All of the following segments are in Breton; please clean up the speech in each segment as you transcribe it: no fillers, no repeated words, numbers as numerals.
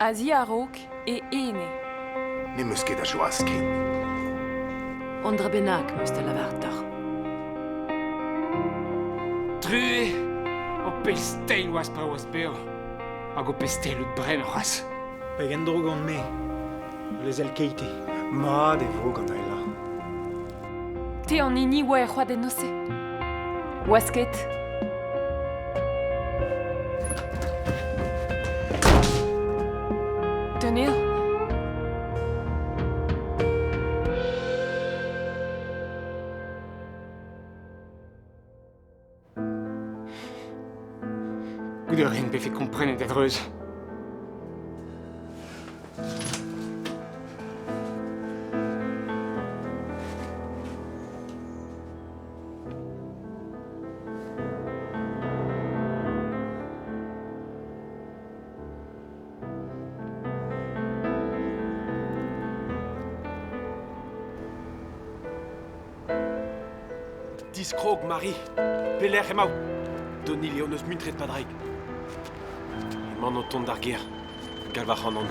Aziarok e ene. Ne meus ket a joaz ket. Ondra bennak meus da lavartar. True, o pesteil oas pa oas beo. Hag o pesteil ut bren c'hoaz. Peg en drog an me. Les el keite. Ma de vo gant aela. Te an ini oa c'hoad en ose. Oasket. Tenir. Goude ren befe komprenet edreuz. Diskrog, Marie. Peler emaou. Doni leo neus muntret padraig. Emañ o tont d'ar ger. Galvac'h an an.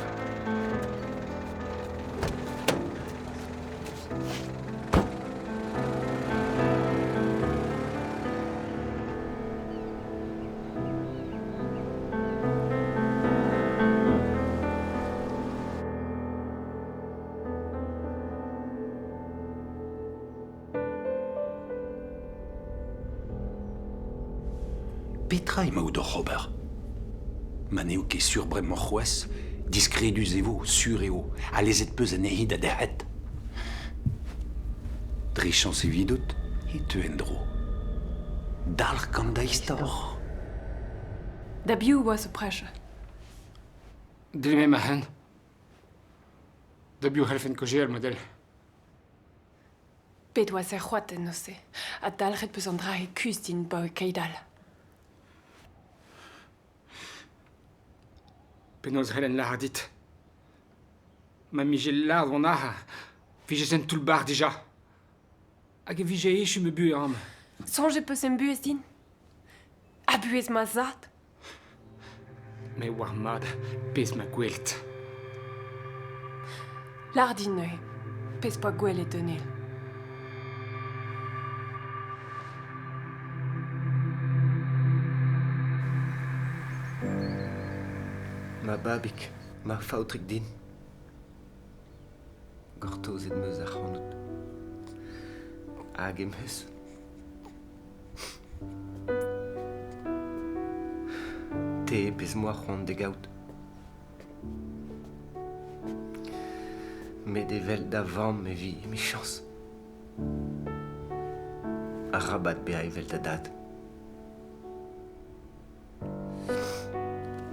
Petra emaout d'or Robert. Maneo ket sur bremañ c'houez, diskredus evo, sur eo, a lezet peus an ehid a derret. Drechans evidout, e teuent dro. Dalr gant da istor. Da biou oa se preche. Dilme ma hen. Da biou c'helfen koje al model. Bet oa se c'hoad en ose. A dalret peus an drahe kus din bo keidal. Penoz helen la dit. Ma mije lard on a. Vije sen tout le bar déjà. Hag e vije echu me bu am. Sonje peus en buez din. A buez ma zad. Me war mad, pez ma gwelt. Lardin eo. Pez pa gwell e tenel. Ma babik, ma fautrik din. Gortoz et meus ar c'hanout. Hag em eus. Te pez moa c'hoant de gaout. Me de vel da vamm me vi me chans. A rabat be a vel da dad.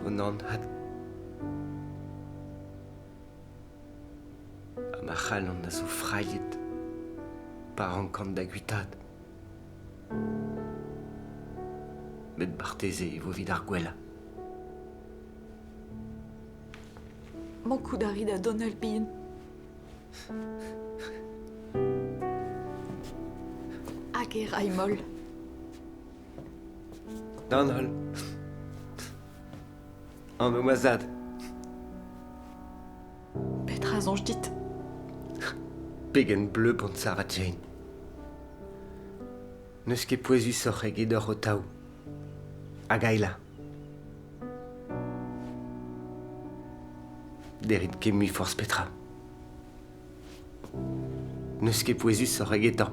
On an hat. Ma c'hall an da zo fraiet par an kant da guitad. Met barteze e vo vid ar gwella. Mankout a rid a Donald Bean. Hag e rai moll. Donald. An me oazad. Petra zonj dit. Pegen bleu pont Sarah Jane. Neus ket poezus oc'h eg o taou. Hag aila. Derit ket mui force Petra. Neus ket poezus oc'h eg etan.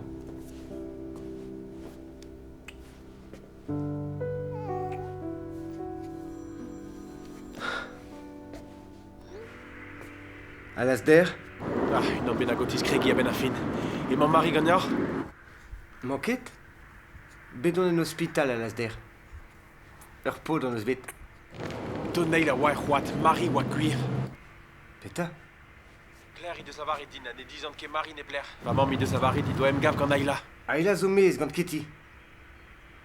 Alas der? Ah, unan ben a gotiz kregi a ben a fin. Emañ Marie gagnor? Manket? Bedon en hospital alas der. Ur pod an eus bet. Donneil a oa c'hoat, Marie oa kuir. Peta? Claire i deus avarit din, ne dizant ket Marie ne bler. Maman mi deus avarit, i doa em gav gant aila. Aila zo mez gant keti.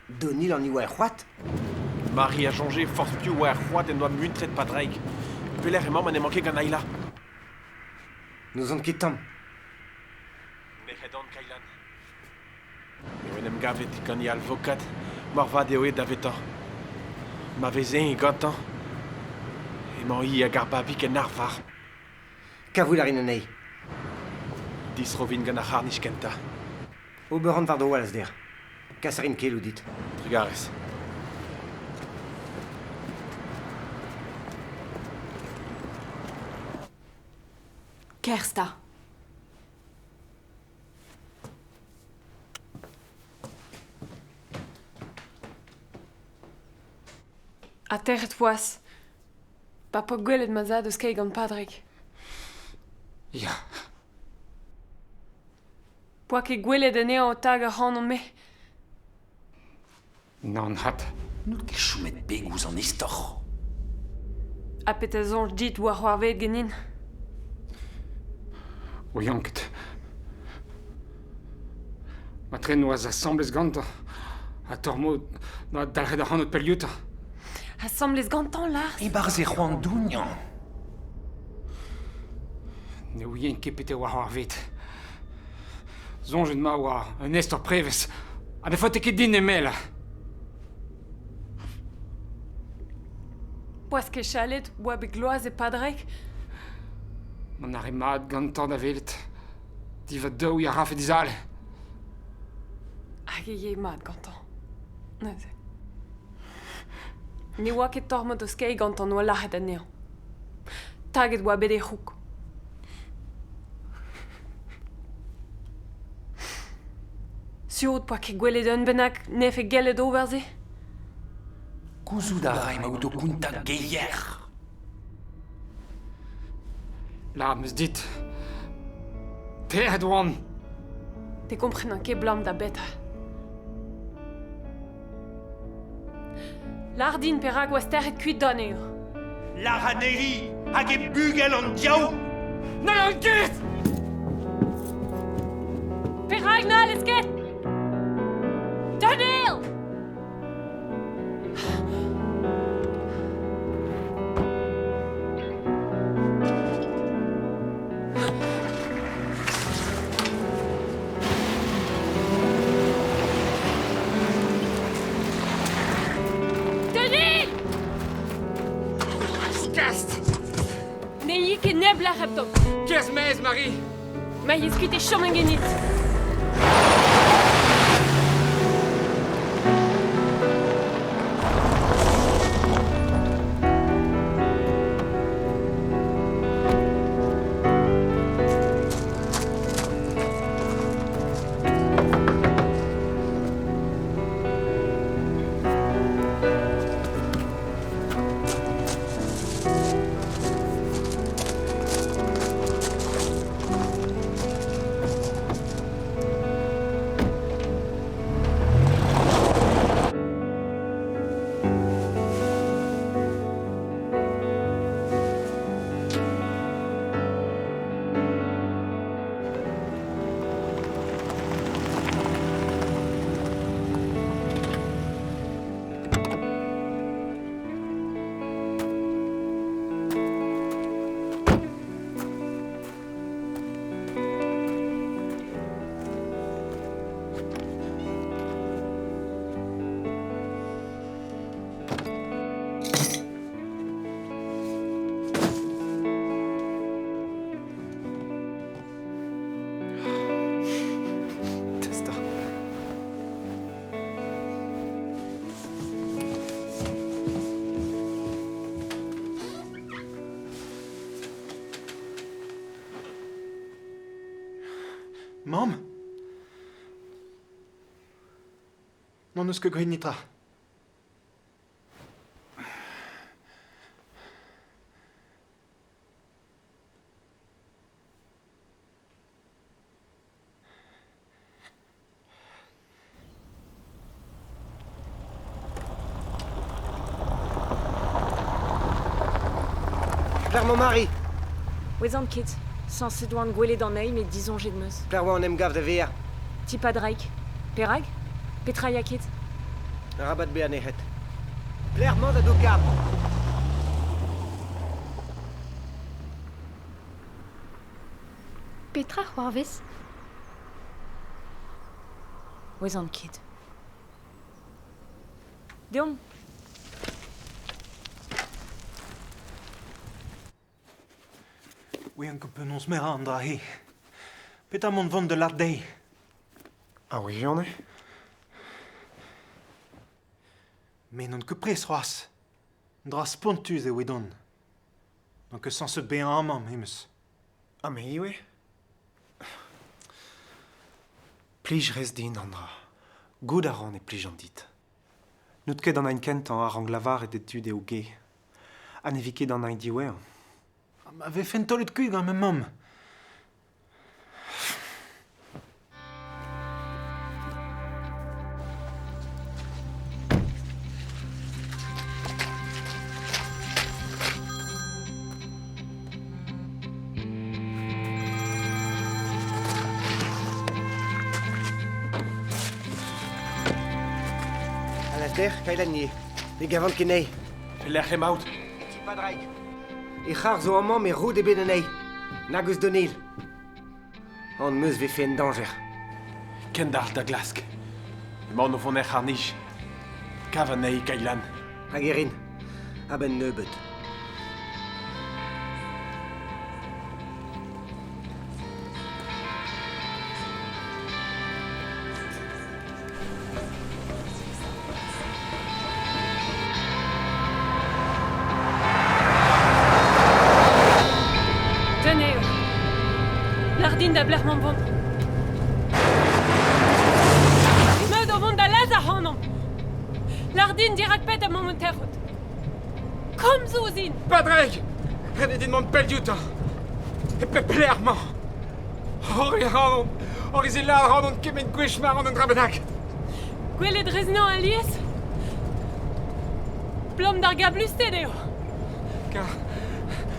Donil an iwa c'hoat? Marie a changé force piou oa c'hoat en doa muntret padraig. Peler emañ man e manke gant aila. Nous on ketam. Ne c'hed an kailan. Ewen em gavet gant i alvokat, morvad eo e davetan. Ma vezen e gantan. Emañ hi a garbabik en arvar. Kavoular in anei. Disrovin gant ar c'harnij kenta. Oberant var do wal as der. Kasarin kelou dit. Trugarez. Kersta. A terret poas. Pa po gwelet ma zad eus kei gant Padreg. Ya. Poa ket gwelet en eo o tag ar c'han me. Non hat. N'out ket choumet pegouz an istor. A pet a zonj dit war c'hoarvet genin. O yanket. Ma tren oaz assemblez gantañ. A tormo no dalc'het ar c'hanot peliout. Assemblez gantan, Lars. E barz e c'hoant dounian. Ne ouien ket pete war c'hoarvet. Zonjet ma war un estor prevez. A ne faot ket din emel. Poas ket chalet boa bet gloaz e Padreg. Man ar mat gantañ da velet. Divat daou ya rafet izale. Hag e ye mat gantan. Neuze. Ne oa ket tormod eus kei gantan oa lachet an eo. Taget oa bet e c'houk. Siot poa ket gwelet un bennak nef e gellet ober ze. Gouzout a raim out o kountak geier. La meus dit. Te a doan. Te komprenan ket blam da beta. Lardin perag oa sterret kuit dan eo. La raneri hag e bugel an diaou. Na an ket! Perag na alles ket! Daniel! Daniel! Gast! Ne yi ket neb la repto. Kes mez, Marie! Ma yeskut e chom en genit. Mam? Non eus ket gwin nitra. Pler mon mari. Wezant ket, sans se doan gwelet an eil met dizonjet meus. Pler oa an em gav da veer. Ti Padraig. Perag? Petra ya ket. Rabat be an ehet. Pler mand a do gab. Petra c'hoarvez? Wezant ket. Deom. Oui, on peut nous me rendre à Peta mon vent de l'ardei. Ah oui, j'en ai. Mais non que pres roas. Dras pontus et widon. Donc sans se bien en main, himus. Ah mais oui. Plij res din, Andra. Good aran et plij an dit. Nous ket dans un kent en aranglavar et d'études et au gay. Aneviké dans un dioué. M'avait fait un tolle de cul dans même homme. Alasdair, Kailanier. Les gavants de Kenei. Pelec'h emaout. Ti padraig. E c'har zo amant mais roud e benenei. Nagus Donil. An meus ve fait un danger. Kendar da glask. Emaon o vonec'h ar nij. Kav anei Kailan. Hagerin. A ben neubet. Tenez, Lardine da bler mon bon. Me do vont da laza honom. Lardine dirak pet a mon monterot. Kom zouzin. Padraig! Ren din mon peldiouta. E pe plerman. Hori hanon. Hori zilad hanon kemen gwechmar an drabenak. Gwelet reznan a lies. Plom d'ar gabluste deo. Car...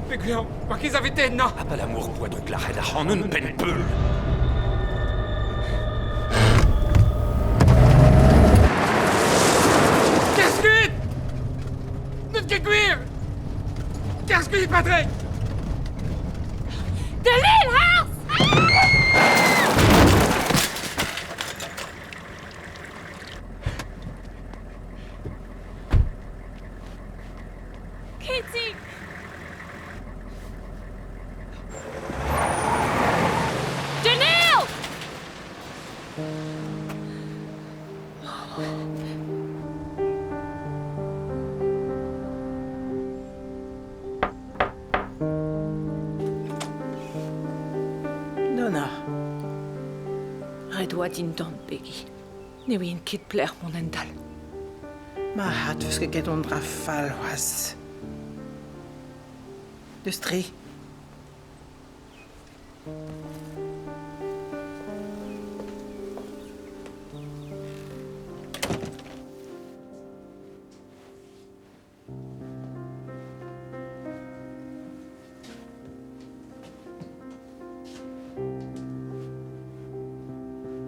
Pegulian, par qu'ils avaient été, non? Ah, pas l'amour voit donc la reine à nous peine peu. Qu'est-ce que... Notre keguir! Qu'est-ce que Patrick? De l'île, Hars! Katie! Janelle! Nona. Red oa din don, Peggy. Ne oin ket pler mon endal. Ma hat fus ket on dra fall was. De stri.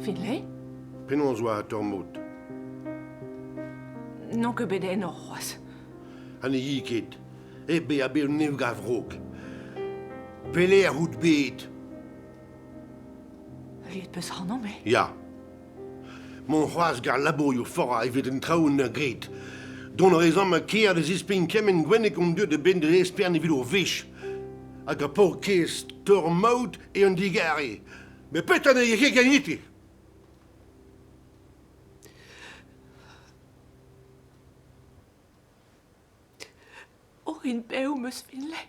Finlay? Penon zo a tormod. Non que beden o roas. Anne yi ket. Ebe a bel nev gav rok. Pele a hout bet. Liet peus hanon, me? Ja. Mon c'hoaz gar labo yo fora evet un traoun na gret. Don a rezan ma kear de zispin kemen gwennek on de ben de esper ne vid o vech. Hag a por kes tormod e un digare. Me pet an e ye gagnite. O in beu meus Finlay.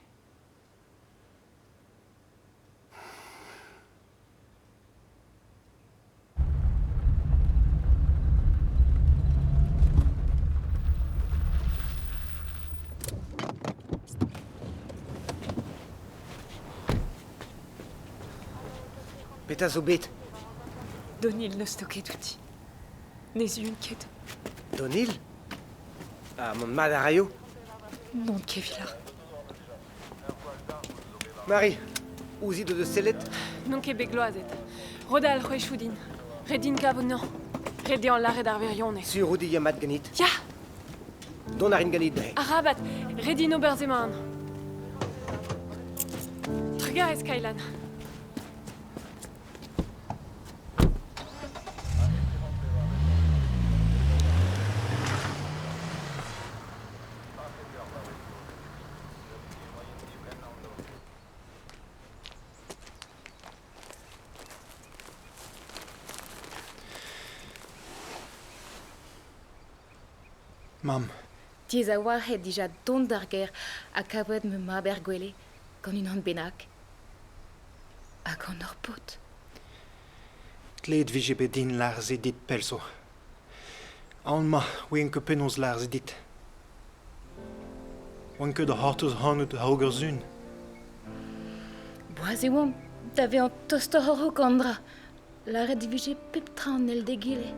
Peta zo bet. Donil ne stoket outi. Nes un ket. Donil? Ah, mon mad a rayo. Non kevilar. Marie, ouzid de sellet? Non ket begloazet. Rodal c'hwechoudin. Redin kavonan. Redi an lare d'ar virionez. Sur oudi yamat ganit. Ya! Don a rin ganit bre. Arabat, redin oberzeman. Trega ez Kailan. Mam, Tiez a war het dija dont d'ar ger a kabret me ma ber gwele gant un an bennak. A gant ur pot. tlet vije bet din larze dit pelso. An ma, oen ket penaos larze dit. Oen ket da hartoz hanet hauger zun. Boaz e oam, da ve an tosto horo kandra. La red vije pep tran el de gile.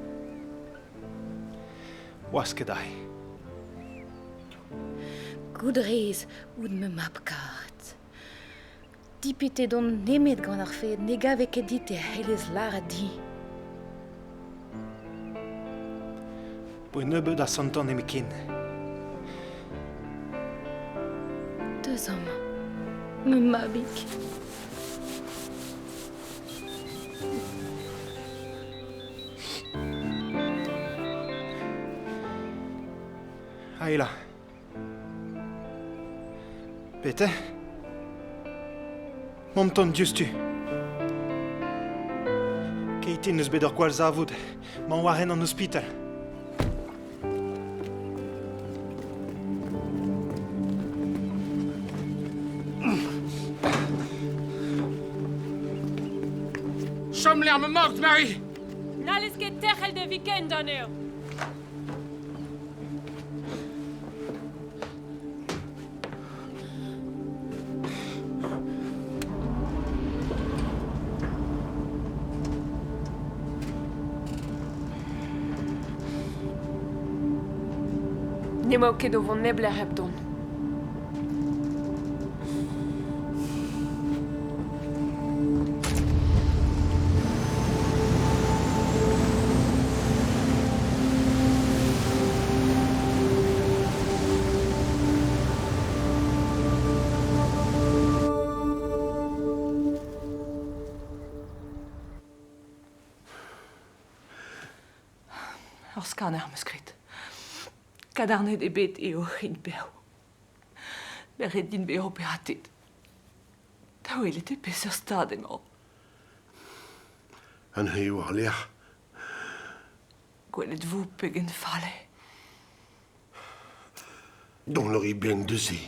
Oas ket ai. Goud rez oud me map karet. Dipete don nemet gant ar fe nega veket dit e helez lara di. Boe neube da santan emikin. Deus am, me mabik. Aila. Pete? Mom ton diustu. Keitin eus bet ur gwall zavoud. Man waren an ospital. Chom me mort, Marie! N'allez ket terc'hel de weekend an eo. Nemo ket o vont nebler heb don. Ur skanner me skrit. Kadarnet e bet eo c'hin beo. Berret din beo peratet. Da welet e pes ur stad emañ. An he war ler. Gwelet vo pegen fale. Don lor I ben de se.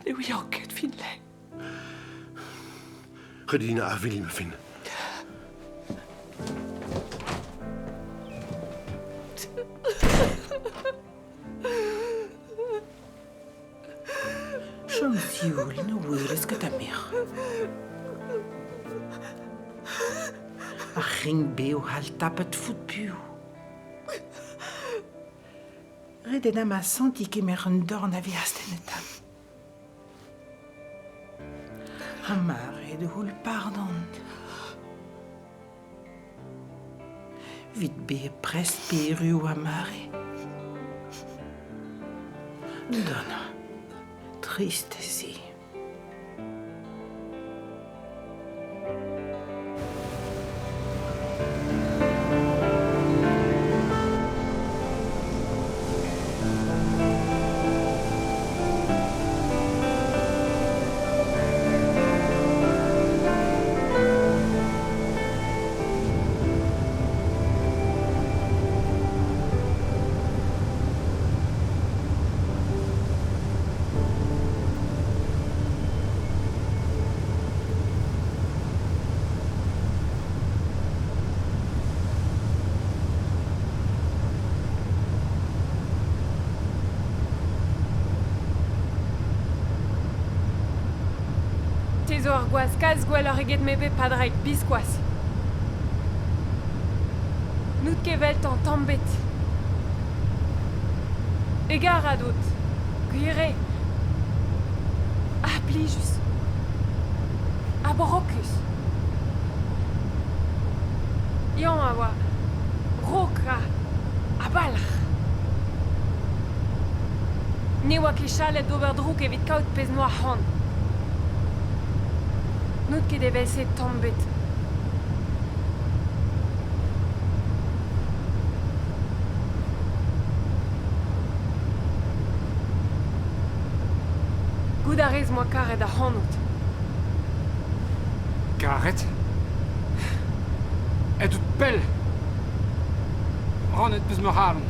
Ne oe an ket fin le. Redina a veli me fin. Chom sioul ne weles ket a mer. A ring beo hal tapet fout piou. Reden am a santi kemer un dorn a viasten etam. A mare de houl pardon. Vit be prest peru a mare. Donna. Triste si. Tezo ar gwaz kaz gwell ar eget mebe padraig biskoaz. Nout kevelt an tambet. Egar a dout. Gwire. A plijus. A brokus. Ian a oa. Roka. A balr. Ne oa ket chalet d'ober drouk evit kaout pez noa c'hant. Nout ket evel se tambet. Goud a rez moa karet a c'hanout. Karet? Et out pell? ran het bus me halen.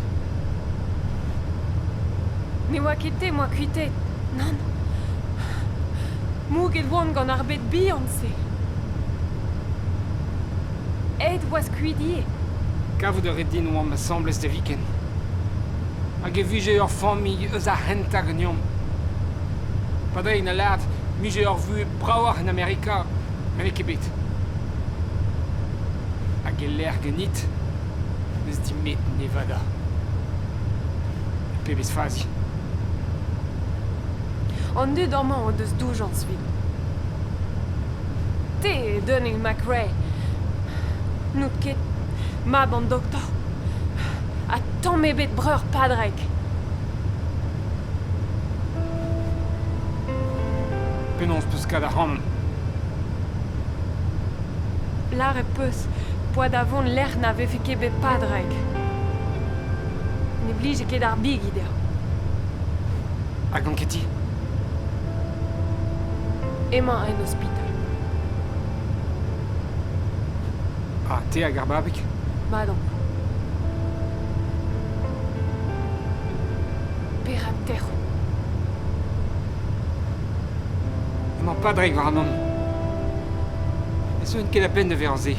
Ne oa ket te, moa kuitet. Non. Moug et oan gant ar bet Beyoncé. Ed oas kuidie. Kavout ur redin oan me semblez de viken. Hag e vije ur familh eus a hent hag an yom. Padre na lad, mije ur vu brawar en Amerika, avec ebet. Hag e l'air genit, eus di met Nevada. Pebez fazi. An dud amañ o deus doujansvil. Te Donnell McRae. Nout ket mab an doktor. A tamm ebet breur padrek. Penons peus kad a ran. Lar e peus, poad avon l'er na vefe ket bet padrek. Ne blije ket ar big idea. Hag an keti. Emañ en ospital. A te hag ar babig. Madam. Per a terro. Emañ padreg war an on. E so en ket a penn de ver an ze.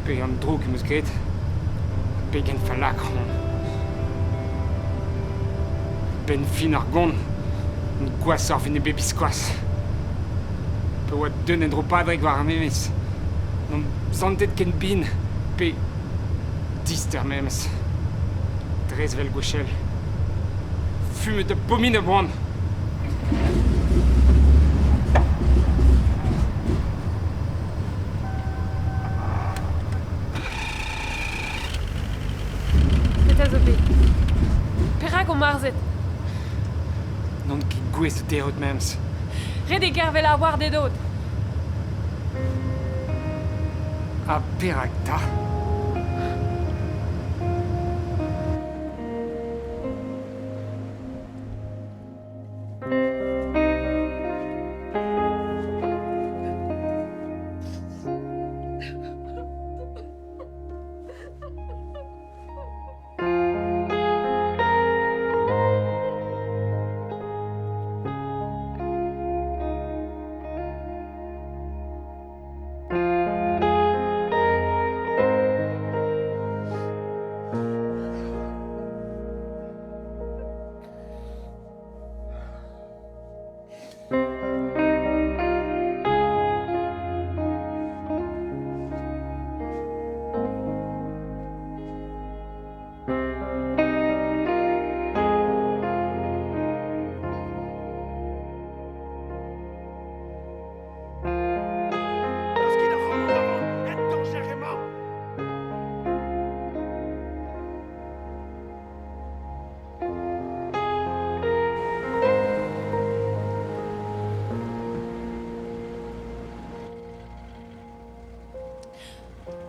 Pe an drog eus gret. Pe gen falak ran. Ben fin ar gont. Un gwas ar vene bebis gwas. Pe oa deun en dro padreg war ar memes. Non zantet ken bin. Pe dister memes. Drez vel gochel. Fume de pomine boan. Petra zo bet. Perak o marzet. Non ket gwez o derot memes. Red e gervel a war dedot. A perak ta.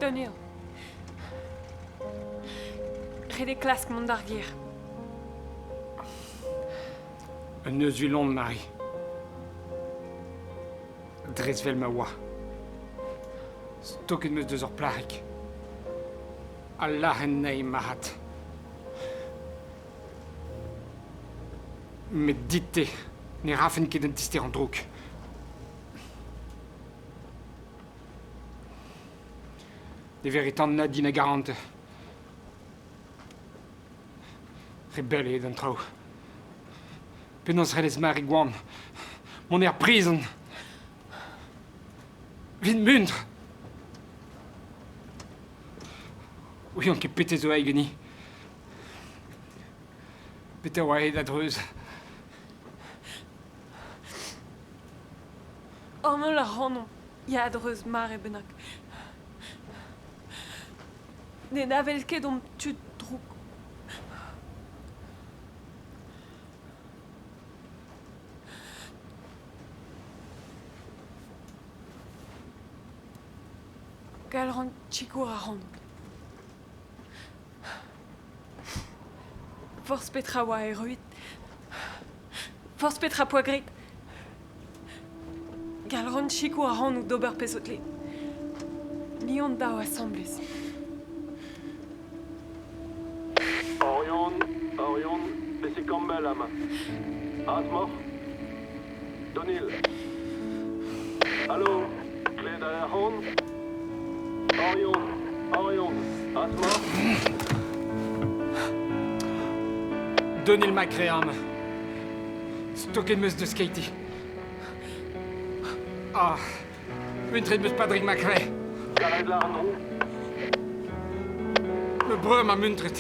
Donnell. Red e klask mont d'ar gêr. Un neus ulon, Marie. Drez vel ma oa. Stoket meus deus ur plarik. Allah en nei mahat. Met dit te, ne rafen ket an dister an drouk. De veritan na din a garante. Rebelle d'an trao. Penaos relez Marie Guam. Mon er prison. Vin mundre. Oui, on ket pete zo aigeni. Pete oa ed adreuz. Ormel la ranon. Ya adreuz mar e bennak. Ne navel ket om tud drouk. Galran tchikour a ran. Force petra oa e ruit. Force petra poa grit. Galran tchikour a ran ou d'ober pezot let. Lion dao assemblez. Orion, laissez Campbell à main. Asmor. Donil. Allô, clé d'Aaron. Orion, Asmor. Donil Macréam. Stokemus de Skatey. Ah, Muntred mus Patrick Macré. Galed Larnrou. Me breur ma Muntred.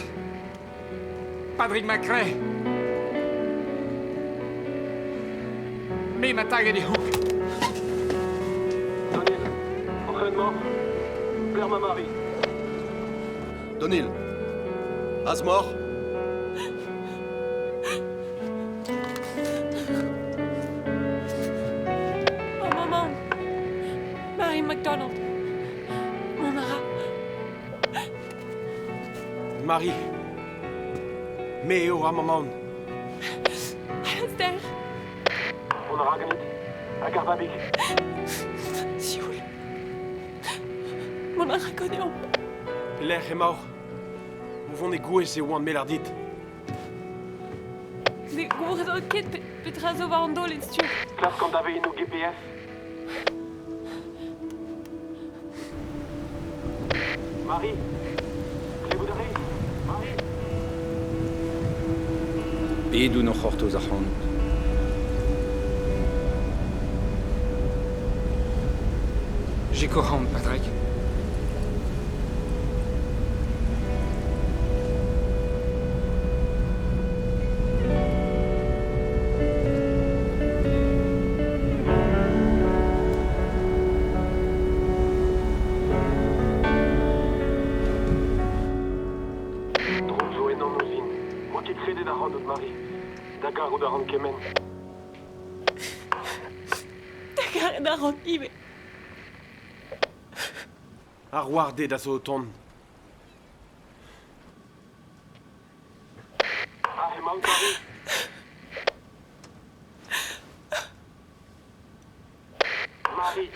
Patrick Macré. Me ma tag di hoek. Donil. Entraînement. Père ma Marie. Donil. Asmor. Oh, maman. Mary MacDonald. Mon mara. Marie. Meo Ramamon. Alastair. On a Ragnit. Agarbabik. Sioul. Mon aragonéon. L'air est mort. Où vont les gouets et ouan mélardit? Des gros kit Petrazo Vando l'institut. Classe quand avait une GPS. Marie. Clé Boudaris. Marie. Bedu no horto zahon. J'ai courant, Patrick. Dronzo et non usine. Moi qui crédit d'Aaron de Marie. Dakar ou d'Aaron Kemen. Dakar et Daron Ibe. Arwardé d'Azoton. Ah, et Mankari. Marie.